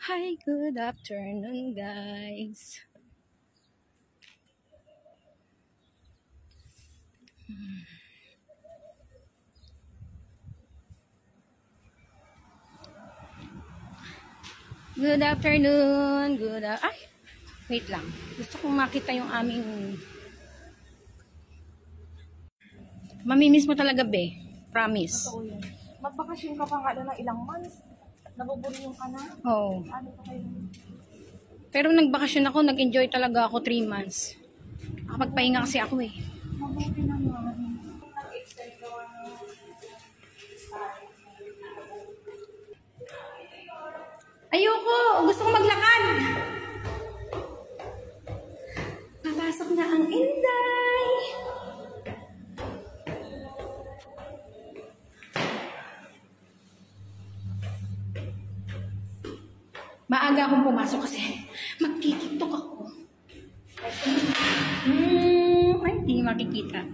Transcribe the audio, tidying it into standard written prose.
Hi, good afternoon, guys. Good afternoon. Ay, wait lang. Gusto kong makita yung aming... Mamimiss mo talaga, be. Promise. Totoo yun. Magbakasyon ka pa nga na ilang months. Nabuburyong ka na. Oo. Ano pa kayo? Pero nagbakasyon ako, nag-enjoy talaga ako 3 months. Nakapagpahinga kasi ako eh. Mabuti naman. Nag-extend ka ng Ayoko! Gusto ko maglakad! Papasok na ang Inday! Maaga akong pumasok kasi magtitiktok ako. Ay, hindi makikita.